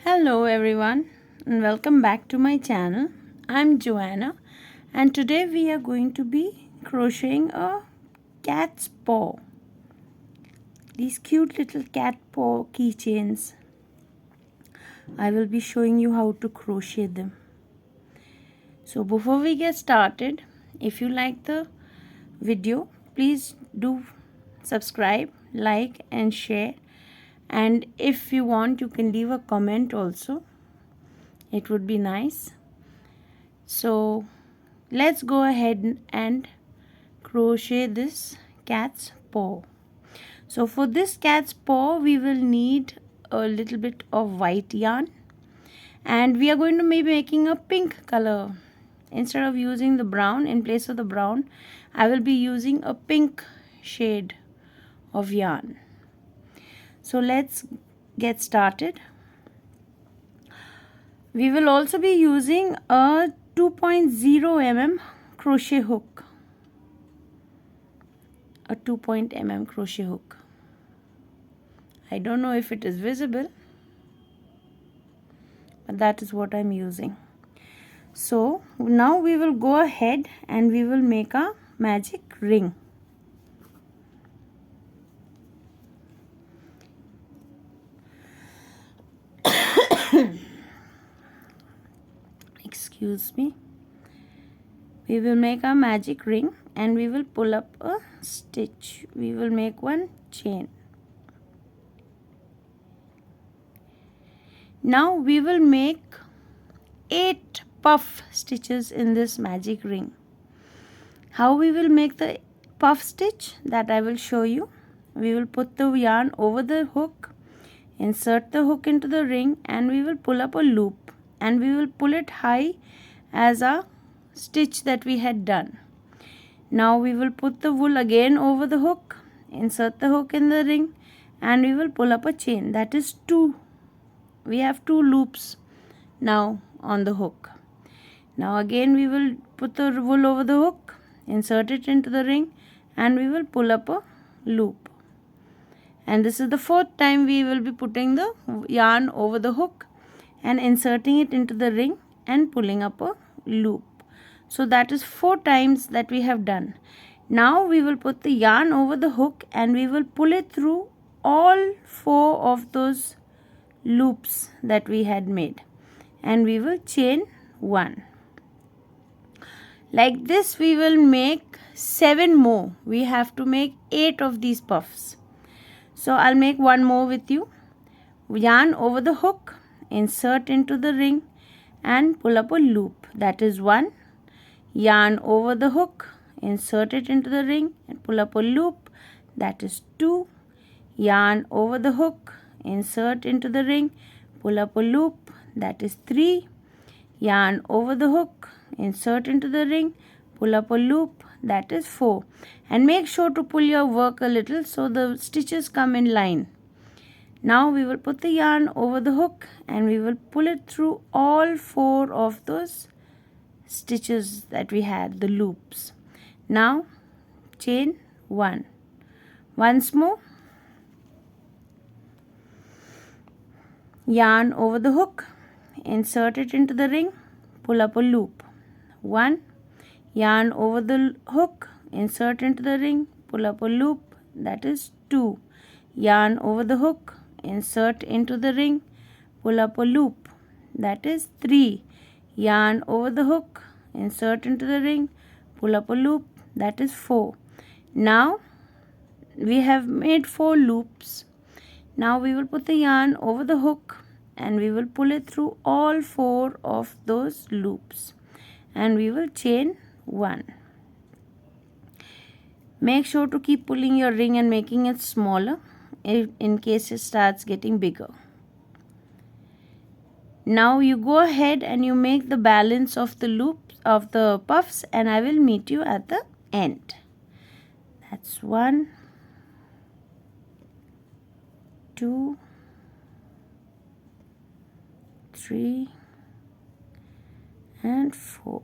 Hello everyone and welcome back to my channel. I'm Joanna and today we are going to be crocheting a cat's paw. These cute little cat paw keychains. I will be showing you how to crochet them. So before we get started, if you like the video, please do subscribe, like and share. And if you want, you can leave a comment also. It would be nice. So let's go ahead and crochet this cat's paw. So for this cat's paw we will need a little bit of white yarn, and we are going to be making a pink color. Instead of using the brown, in place of the brown, I will be using a pink shade of yarn. So let's get started. We will also be using a 2.0 mm crochet hook. A 2.0 mm crochet hook. I don't know if it is visible, but that is what I'm using. So now we will go ahead and we will make a magic ring. Excuse me. We will make a magic ring and we will pull up a stitch. We will make one chain. Now we will make 8 puff stitches in this magic ring. How we will make the puff stitch, that I will show you. We will put the yarn over the hook, insert the hook into the ring, and we will pull up a loop and we will pull it high as a stitch that we had done. Now we will put the wool again over the hook, insert the hook in the ring, and we will pull up a chain. That is 2. We have 2 loops now on the hook. Now again we will put the wool over the hook, insert it into the ring, and we will pull up a loop. And this is the 4th time we will be putting the yarn over the hook and inserting it into the ring and pulling up a loop. So that is 4 times that we have done. Now we will put the yarn over the hook and we will pull it through all 4 of those loops that we had made, and we will chain 1. Like this we will make 7 more. We have to make 8 of these puffs. So I'll make one more with you. Yarn over the hook, insert into the ring and pull up a loop. That is 1. Yarn over the hook, insert it into the ring and pull up a loop. That is 2. Yarn over the hook, insert into the ring, pull up a loop. That is 3. Yarn over the hook, insert into the ring, pull up a loop. That is 4. And make sure to pull your work a little so the stitches come in line. Now we will put the yarn over the hook and we will pull it through all 4 of those stitches that we had, the loops. Now chain 1. Once more. Yarn over the hook, insert it into the ring, pull up a loop. 1. Yarn over the hook, insert into the ring, pull up a loop. That is 2. Yarn over the hook, insert into the ring, pull up a loop. That is 3. Yarn over the hook, insert into the ring, pull up a loop. That is 4. Now we have made 4 loops. Now we will put the yarn over the hook and we will pull it through all 4 of those loops and we will chain 1. Make sure to keep pulling your ring and making it smaller in case it starts getting bigger. Now you go ahead and you make the balance of the loops of the puffs and I will meet you at the end. That's 1, 2, 3 and 4.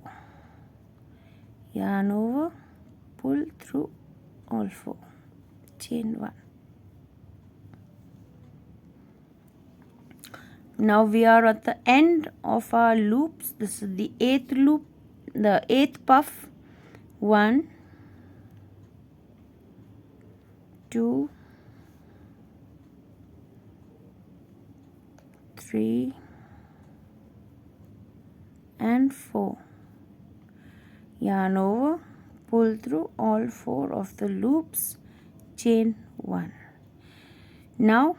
Yarn over, pull through all 4, chain 1. Now we are at the end of our loops. This is the 8th loop, the 8th puff. 1, 2, 3 and 4. Yarn over, pull through all 4 of the loops, chain 1. Now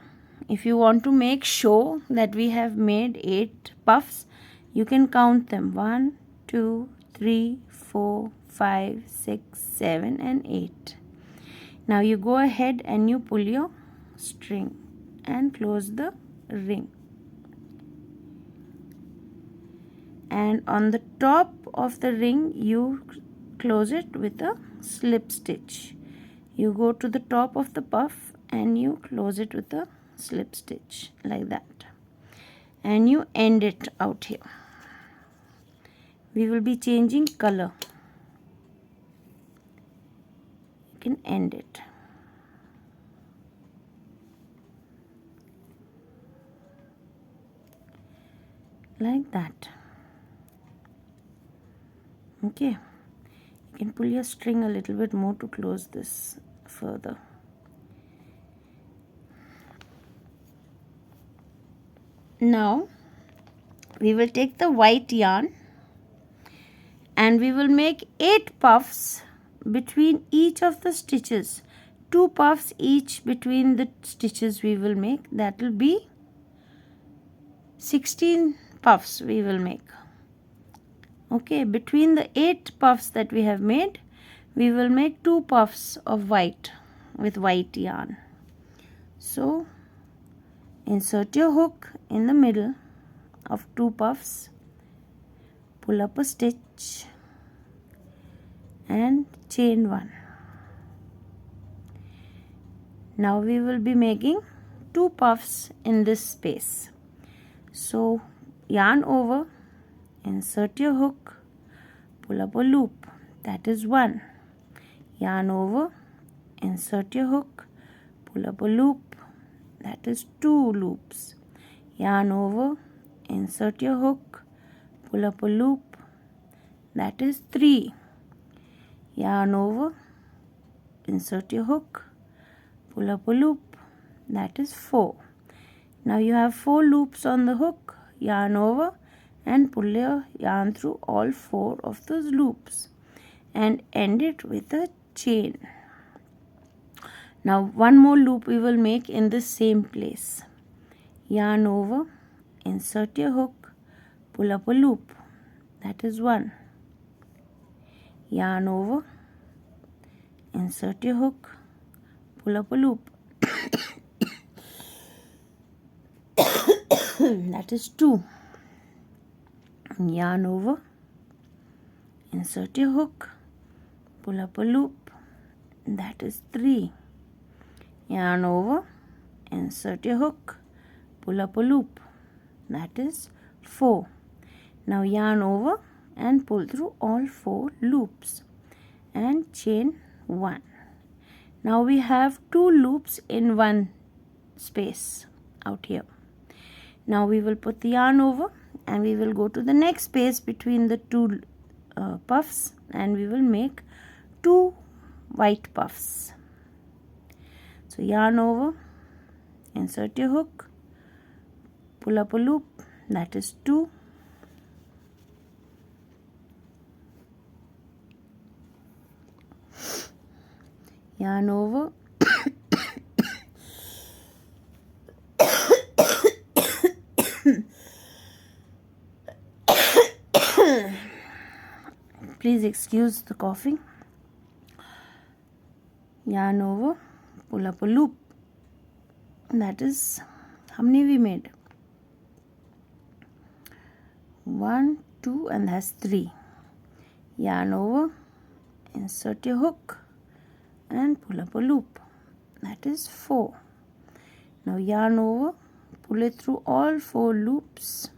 if you want to make sure that we have made 8 puffs, you can count them: 1, 2, 3, 4, 5, 6, 7 and 8. Now you go ahead and you pull your string and close the ring. And on the top of the ring you close it with a slip stitch. You go to the top of the puff and you close it with a slip stitch like that, and you end it out here. We will be changing color. You can end it like that. Okay, you can pull your string a little bit more to close this further. Now we will take the white yarn and we will make 8 puffs between each of the stitches. 2 puffs each between the stitches we will make. That will be 16 puffs we will make. Okay, between the 8 puffs that we have made, we will make 2 puffs of white with white yarn. So insert your hook in the middle of 2 puffs, pull up a stitch and chain 1. Now we will be making 2 puffs in this space. So yarn over, insert your hook, pull up a loop, that is 1. Yarn over, insert your hook, pull up a loop, that is 2 loops. Yarn over, insert your hook, pull up a loop, that is 3. Yarn over, insert your hook, pull up a loop, that is 4. Now you have 4 loops on the hook. Yarn over and pull your yarn through all 4 of those loops and end it with a chain. Now one more loop we will make in the same place. Yarn over, insert your hook, pull up a loop, that is 1. Yarn over, insert your hook, pull up a loop, that is 2. Yarn over, insert your hook, pull up a loop, that is 3. Yarn over, insert your hook, pull up a loop, that is 4. Now yarn over and pull through all 4 loops and chain 1. Now we have 2 loops in one space out here. Now we will put the yarn over and we will go to the next space between the 2 puffs and we will make 2 white puffs. So yarn over, insert your hook, pull up a loop, that is 2. Yarn over, please excuse the coughing. Yarn over, pull up a loop, that is how many we made? 1, 2 and that's 3. Yarn over, insert your hook and pull up a loop, that is 4. Now yarn over, pull it through all 4 loops.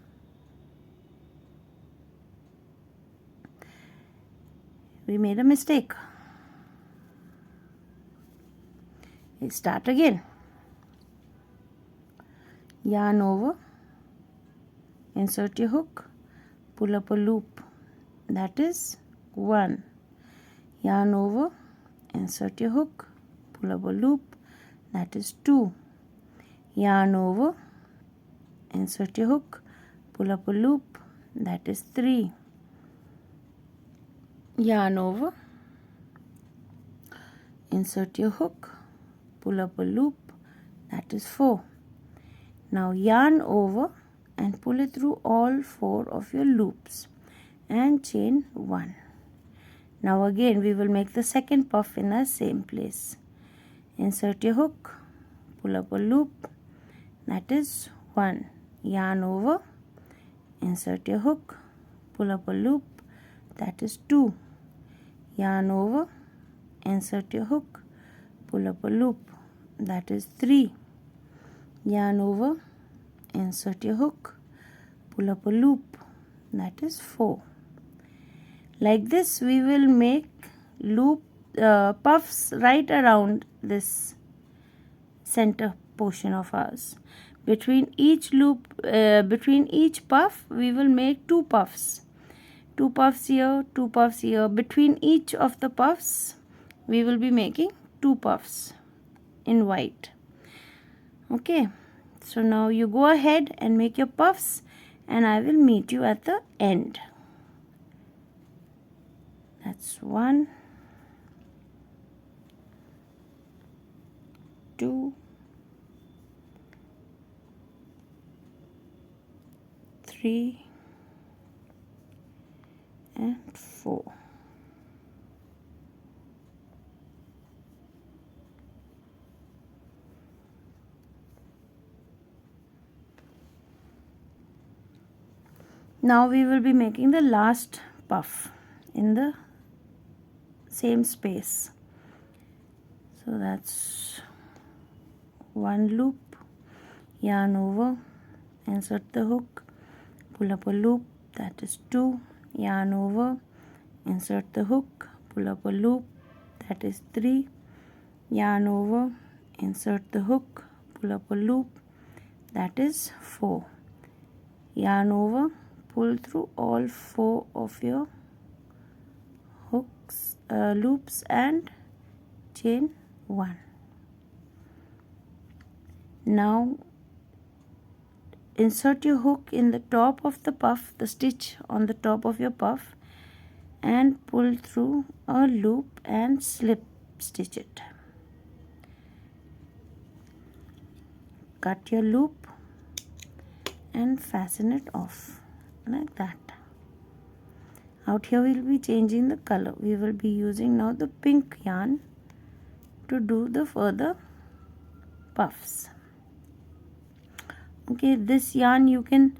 We made a mistake. We start again. Yarn over, insert your hook, pull up a loop, that is 1. Yarn over, insert your hook, pull up a loop, that is 2. Yarn over, insert your hook, pull up a loop, that is 3. Yarn over, insert your hook, pull up a loop, that is 4. Now yarn over and pull it through all 4 of your loops and chain 1. Now again we will make the second puff in the same place. Insert your hook, pull up a loop, that is 1. Yarn over, insert your hook, pull up a loop, that is 2. Yarn over, insert your hook, pull up a loop, that is 3. Yarn over, insert your hook, pull up a loop, that is 4. Like this we will make puffs right around this center portion of ours. Between each puff we will make 2 puffs. 2 puffs here, 2 puffs here. Between each of the puffs we will be making 2 puffs in white. Okay, so now you go ahead and make your puffs and I will meet you at the end. That's 1, 2, 3 and 4. Now we will be making the last puff in the same space. So that's 1 loop, yarn over, insert the hook, pull up a loop, that is 2. Yarn over, insert the hook, pull up a loop, that is 3. Yarn over, insert the hook, pull up a loop, that is 4. Yarn over, pull through all 4 of your loops and chain 1. Now insert your hook in the top of the puff, the stitch on the top of your puff, and pull through a loop and slip stitch it. Cut your loop and fasten it off like that. Out here we will be changing the color. We will be using now the pink yarn to do the further puffs. Okay, this yarn you can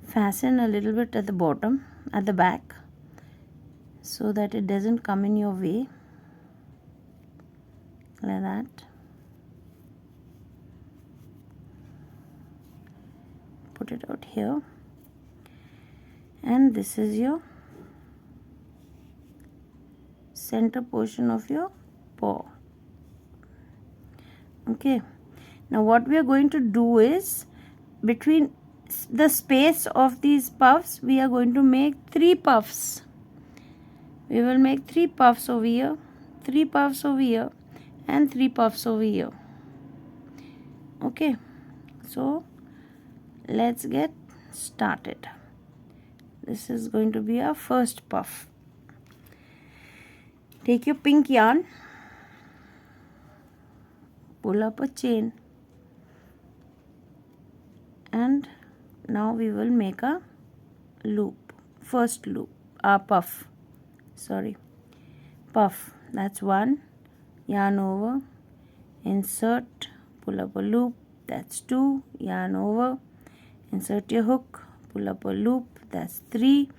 fasten a little bit at the bottom, at the back, so that it doesn't come in your way, like that. Put it out here, and this is your center portion of your paw. Okay, now what we are going to do is, between the space of these puffs we are going to make 3 puffs. We will make 3 puffs over here, 3 puffs over here, and 3 puffs over here. Okay, so let's get started. This is going to be our first puff. Take your pink yarn, pull up a chain, and now we will make a loop. First loop, puff, that's 1. Yarn over, insert, pull up a loop, that's 2. Yarn over, insert your hook, pull up a loop, that's 3.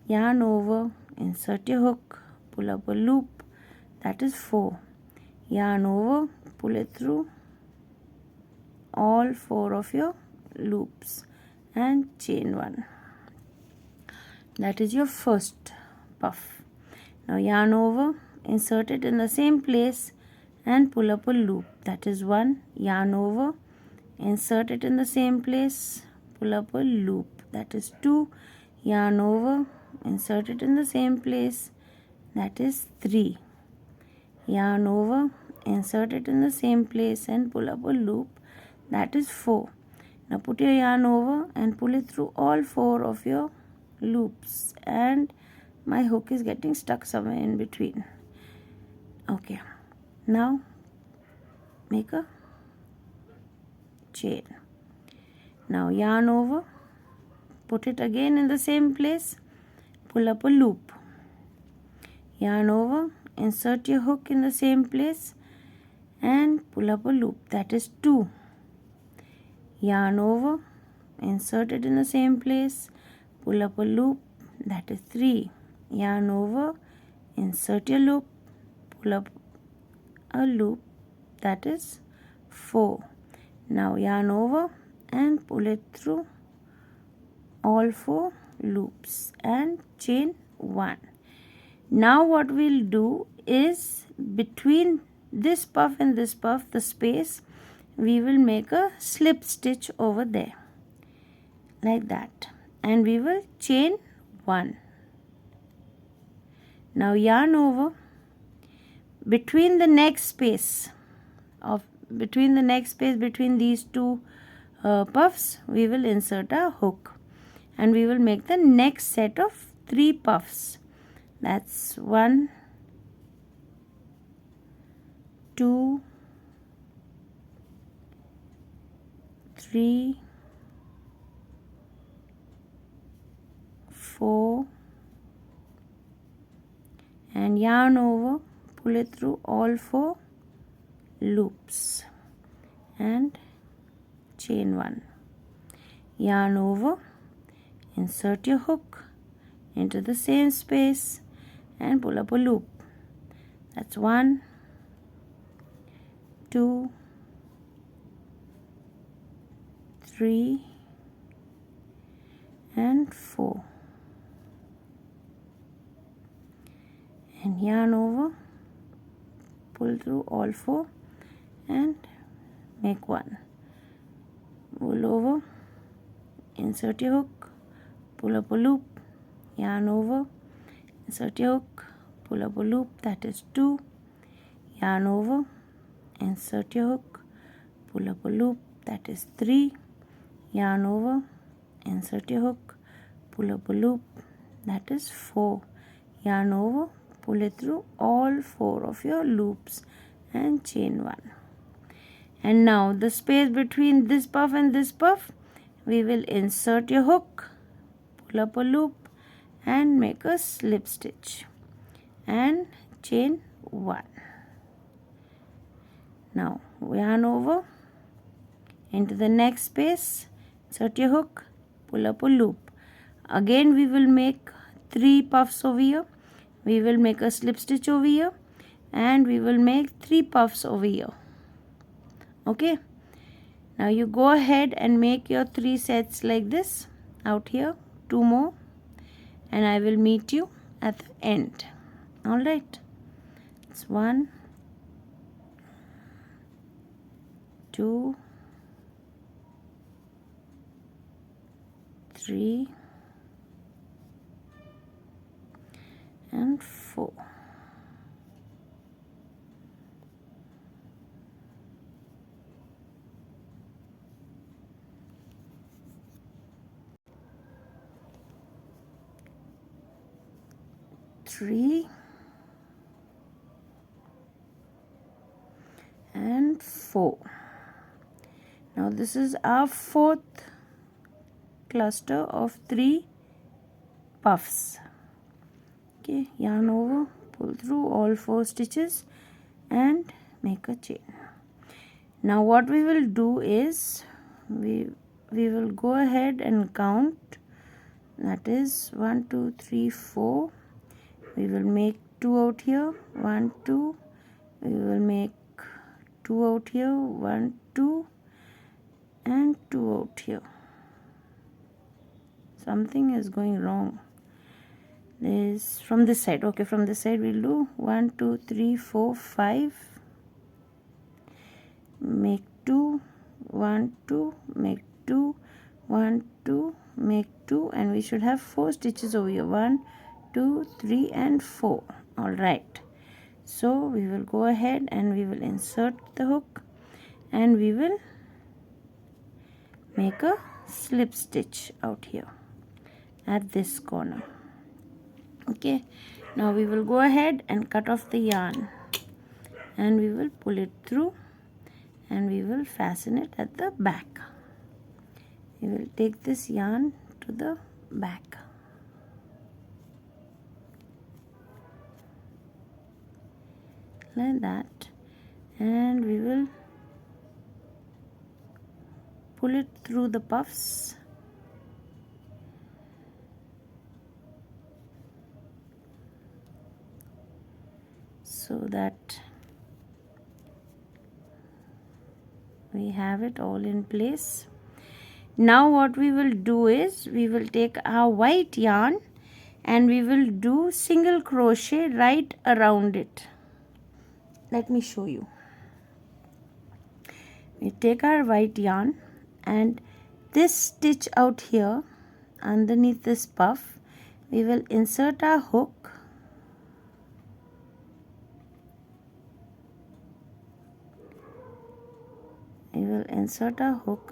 Yarn over, insert your hook, pull up a loop, that is 4. Yarn over, pull it through all 4 of your loops and chain 1. That is your first puff. Now yarn over, insert it in the same place and pull up a loop, that is 1. Yarn over, insert it in the same place, pull up a loop, that is 2. Yarn over, insert it in the same place, that is 3. Yarn over, insert it in the same place and pull up a loop, that is 4. Now put your yarn over and pull it through all 4 of your loops, and my hook is getting stuck somewhere in between. Okay, now make a chain. Now yarn over, put it again in the same place, pull up a loop, yarn over, insert your hook in the same place and pull up a loop, that is 2. Yarn over, insert it in the same place, pull up a loop, that is 3. Yarn over, insert your loop, pull up a loop, that is 4. Now yarn over and pull it through all 4 loops and chain 1. Now what we'll do is between this puff and this puff, the space, we will make a slip stitch over there like that, and we will chain 1. Now yarn over, between the next space between these 2 puffs, we will insert a hook, and we will make the next set of 3 puffs. That's 1, 2, 3, 4, and yarn over, pull it through all 4 loops and chain 1. Yarn over, insert your hook into the same space and pull up a loop. That's 1, 2, 3 and 4, and yarn over, pull through all 4 and make 1. Pull over, insert your hook, pull up a loop, yarn over, insert your hook, pull up a loop, that is 2. Yarn over, insert your hook, pull up a loop, that is 3. Yarn over, insert your hook, pull up a loop, that is 4. Yarn over, pull it through all 4 of your loops and chain 1. And now the space between this puff and this puff, we will insert your hook, pull up a loop and make a slip stitch and chain 1. Now yarn over into the next space, insert your hook, pull up a loop. Again we will make 3 puffs over here. We will make a slip stitch over here and we will make 3 puffs over here. Okay, now you go ahead and make your 3 sets like this out here, 2 more, and I will meet you at the end. All right, it's 1, 2, 3 and 4. Three and 4. Now this is our 4th cluster of 3 puffs. Okay, yarn over, pull through all 4 stitches and make a chain. Now what we will do is we will go ahead and count, that is 1, 2, 3, 4. We will make 2 out here, 1, 2. We will make 2 out here, 1, 2 and 2 out here. Something is going wrong. This from this side. Okay, from this side we'll do 1, 2, 3, 4, 5. Make 2, 1, 2, make 2, 1, 2, make 2, and we should have 4 stitches over here. 1 2 3 and 4. All right, so we will go ahead and we will insert the hook, and we will make a slip stitch out here at this corner. Okay, now we will go ahead and cut off the yarn, and we will pull it through, and we will fasten it at the back. We will take this yarn to the back. Like that, and we will pull it through the puffs. So that we have it all in place. Now what we will do is we will take our white yarn and we will do single crochet right around it. Let me show you. We take our white yarn, and this stitch out here underneath this puff, we will insert our hook,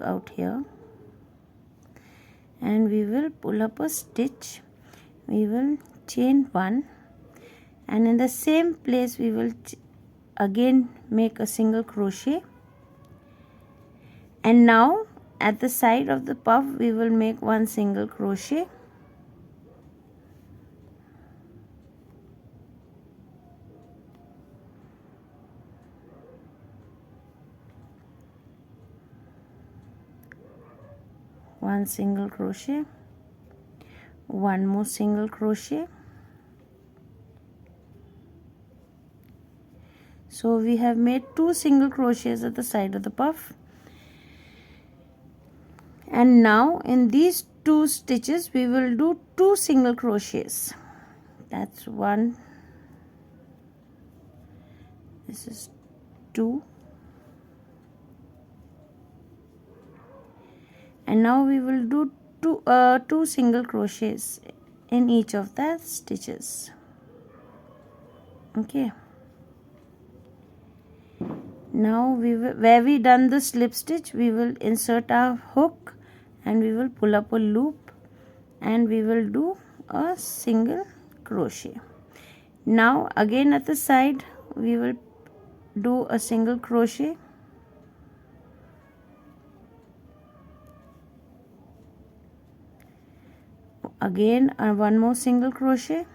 out here, and we will pull up a stitch. We will chain 1, and in the same place we will again make a single crochet, and now at the side of the puff we will make 1 single crochet, one single crochet, 1 more single crochet. So we have made 2 single crochets at the side of the puff, and now in these 2 stitches we will do 2 single crochets. That's 1, this is 2, and now we will do 2 single crochets in each of the stitches. Okay, now where we done the slip stitch, we will insert our hook, and we will pull up a loop, and we will do a single crochet. Now again at the side we will do a single crochet, again 1 more single crochet,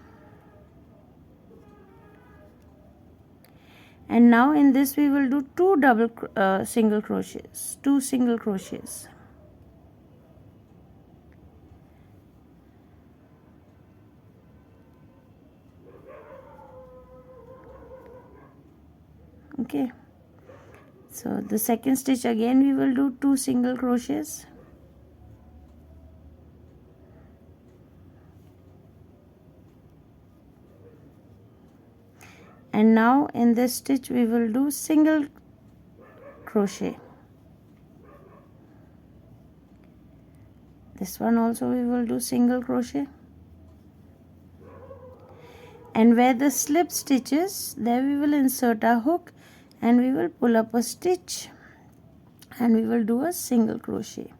and now in this we will do 2 single crochets, 2 single crochets. Okay, so the second stitch again we will do 2 single crochets, and now in this stitch we will do single crochet. This one also we will do single crochet, and where the slip stitch is, there we will insert our hook, and we will pull up a stitch, and we will do a single crochet.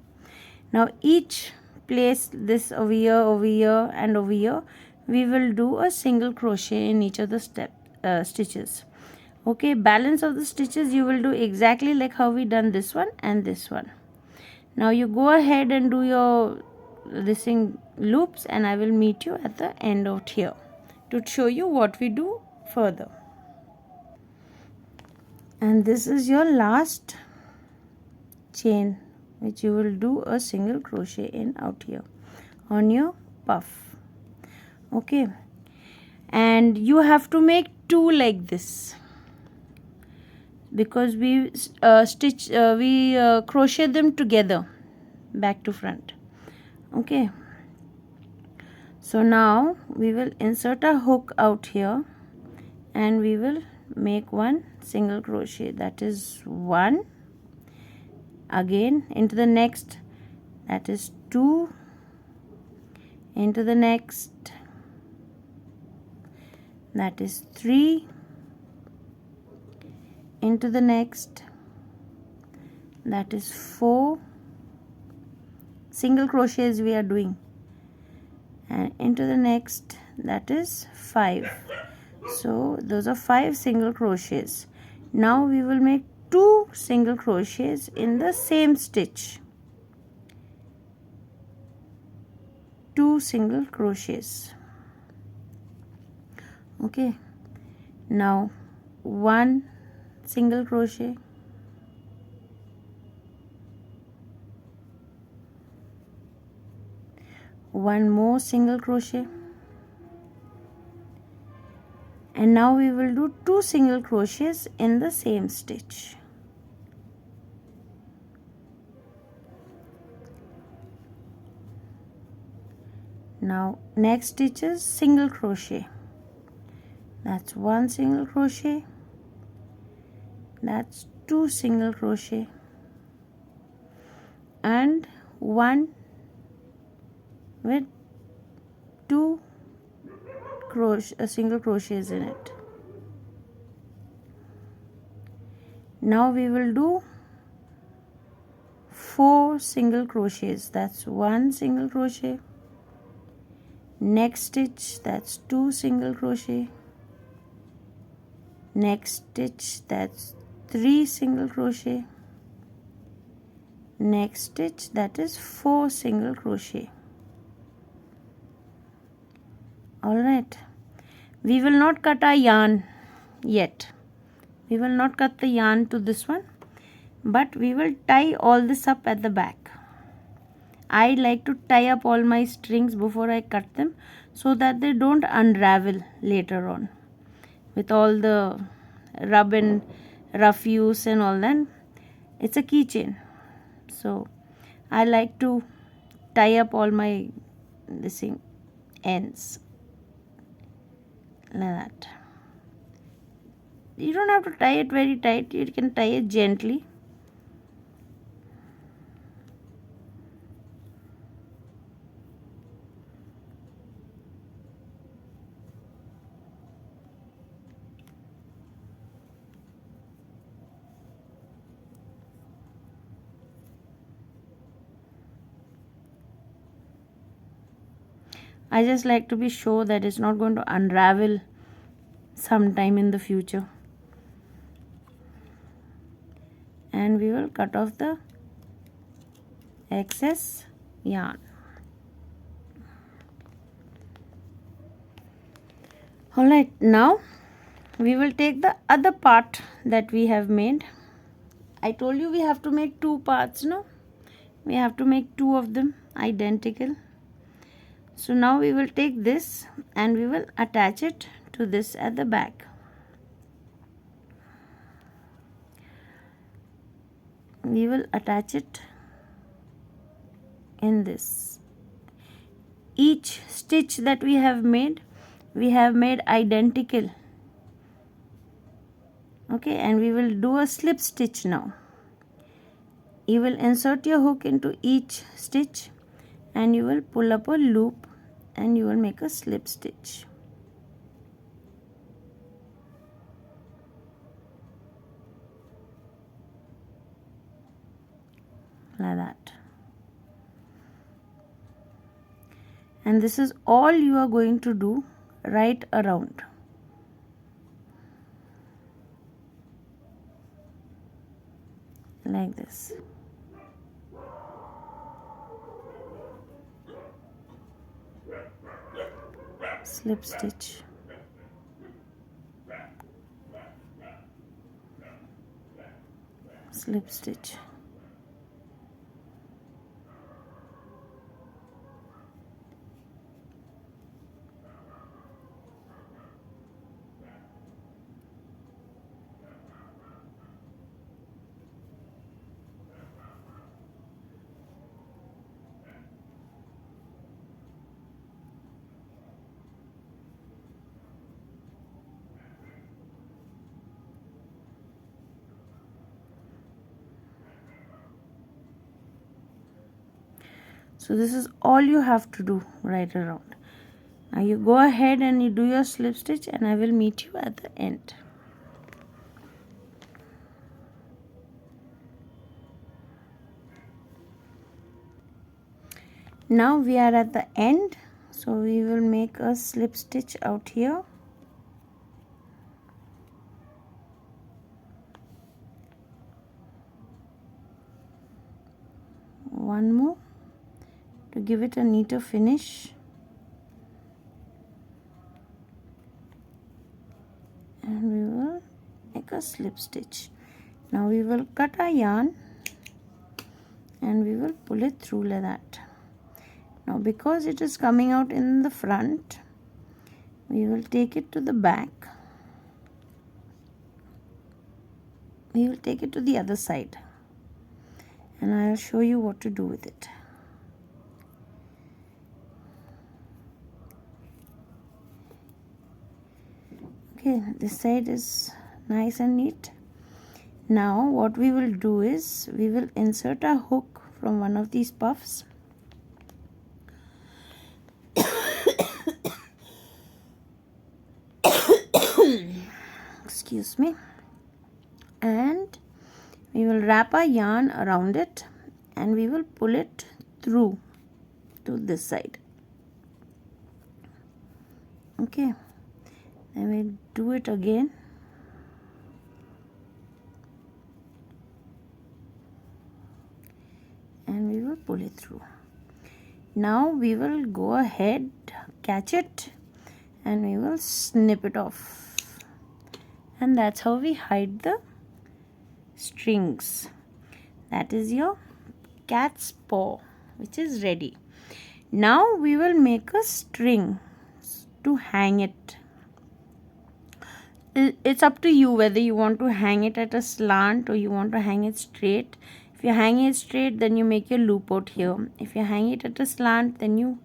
Now each place, this over here and over here, we will do a single crochet in each of the stitches. Okay, balance of the stitches you will do exactly like how we done this one and this one. Now you go ahead and do your loops, and I will meet you at the end out here to show you what we do further. And this is your last chain, which you will do a single crochet in out here on your puff. Okay, and you have to make 2 like this, because we crochet them together back to front. Okay, so now we will insert a hook out here, and we will make 1 single crochet, that is 1, again into the next, that is 2, into the next, that is 3, into the next, that is 4 single crochets we are doing, and into the next, that is 5. So those are 5 single crochets. Now we will make 2 single crochets in the same stitch, 2 single crochets. Okay, now 1 single crochet, one more single crochet, and now we will do 2 single crochets in the same stitch. Now next stitch is single crochet, that's 1 single crochet, that's 2 single crochet, and 1 with 2 single crochets in it. Now we will do 4 single crochets, that's 1 single crochet, next stitch, that's 2 single crochet, next stitch, that's 3 single crochet, next stitch, that is 4 single crochet. Alright, we will not cut our yarn yet. We will not cut the yarn to this one, but we will tie all this up at the back. I like to tie up all my strings before I cut them so that they don't unravel later on with all the rub and rough use and all that. It's a keychain, so I like to tie up all my ends like that. You don't have to tie it very tight, you can tie it gently. I just like to be sure that it's not going to unravel sometime in the future. And we will cut off the excess yarn. Alright, now we will take the other part that we have made. I told you we have to make 2 parts, no? We have to make 2 of them identical. So now we will take this and we will attach it to this at the back. We will attach it in this. Each stitch that we have made identical. Okay, and we will do a slip stitch now. You will insert your hook into each stitch and you will pull up a loop and you will make a slip stitch. Like that. And this is all you are going to do right around. Like this. Slip stitch. Slip stitch. So this is all you have to do right around. Now you go ahead and you do your slip stitch, and I will meet you at the end. Now we are at the end, so we will make a slip stitch out here. One more to give it a neater finish. And we will make a slip stitch. Now we will cut our yarn and we will pull it through like that. Now because it is coming out in the front, we will take it to the back. We will take it to the other side, and I will show you what to do with it. Okay, this side is nice and neat. Now what we will do is we will insert a hook from one of these puffs. Excuse me. And we will wrap our yarn around it and we will pull it through to this side. Okay, and we'll do it again. And we will pull it through. Now we will go ahead, catch it, and we will snip it off. And that's how we hide the strings. That is your cat's paw, which is ready. Now we will make a string to hang it. It's up to you whether you want to hang it at a slant or you want to hang it straight. If you hang it straight, then you make your loop out here. If you hang it at a slant, then you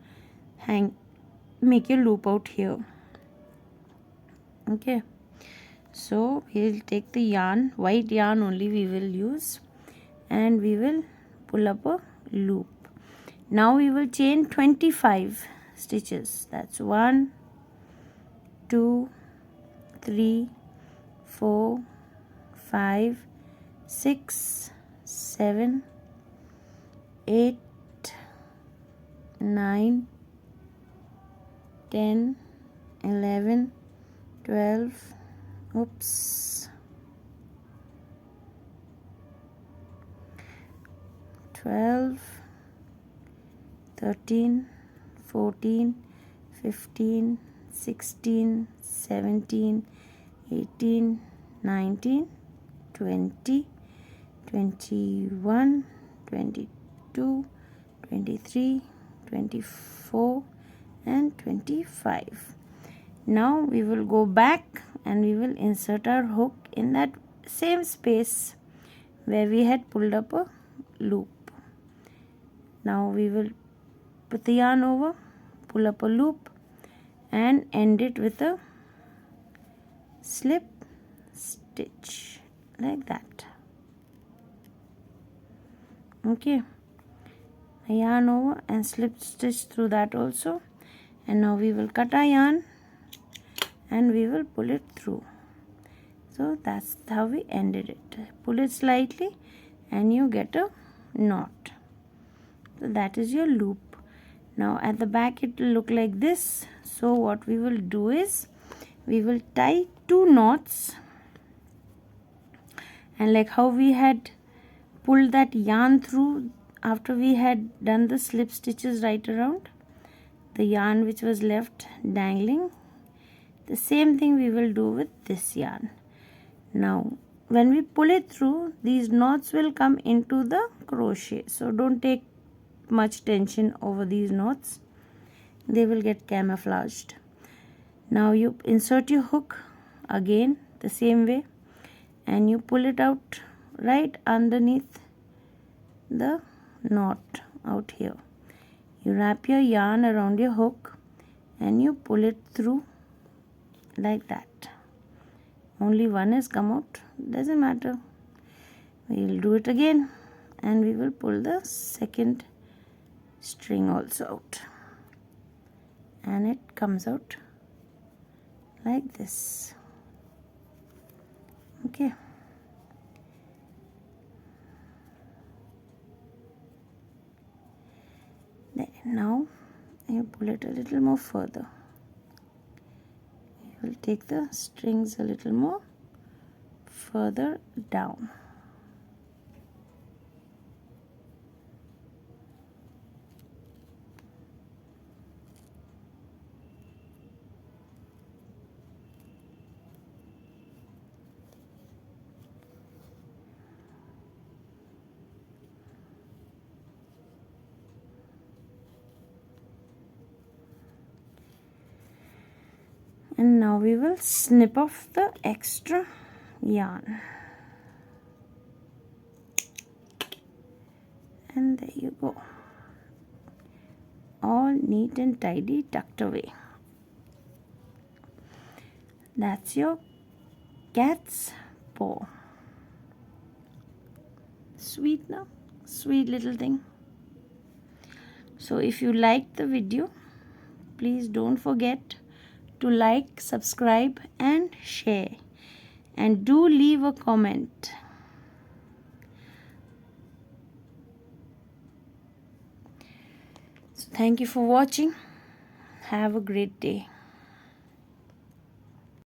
make your loop out here. Okay, so we'll take the yarn, white yarn only we will use, and we will pull up a loop. Now we will chain 25 stitches. That's 1, 2, 3, 4, 5, 6, 7, 8, 9, 10, 11, 12, 12, 13, 14, 15, 16, 17, 18, 19, 20, 21, 22, 23, 24, and 25. Now we will go back and we will insert our hook in that same space where we had pulled up a loop. Now we will put the yarn over, pull up a loop, and end it with a slip stitch like that. Okay, a yarn over and slip stitch through that also. And now we will cut our yarn and we will pull it through. So that's how we ended it. Pull it slightly and you get a knot. So that is your loop. Now at the back it will look like this. So what we will do is we will tie 2 knots, and like how we had pulled that yarn through after we had done the slip stitches right around, the yarn which was left dangling, the same thing we will do with this yarn. Now when we pull it through, these knots will come into the crochet, so don't take much tension over these knots, they will get camouflaged. Now you insert your hook again the same way and you pull it out right underneath the knot out here. You wrap your yarn around your hook and you pull it through like that. Only one has come out, doesn't matter. We will do it again and we will pull the second string also out, and it comes out like this. Okay, now you pull it a little more further. You will take the strings a little more further down. And now we will snip off the extra yarn, and there you go, all neat and tidy, tucked away. That's your cat's paw. Sweet now, sweet little thing. So if you liked the video, please don't forget to like, subscribe and share, and do leave a comment. So thank you for watching. Have a great day.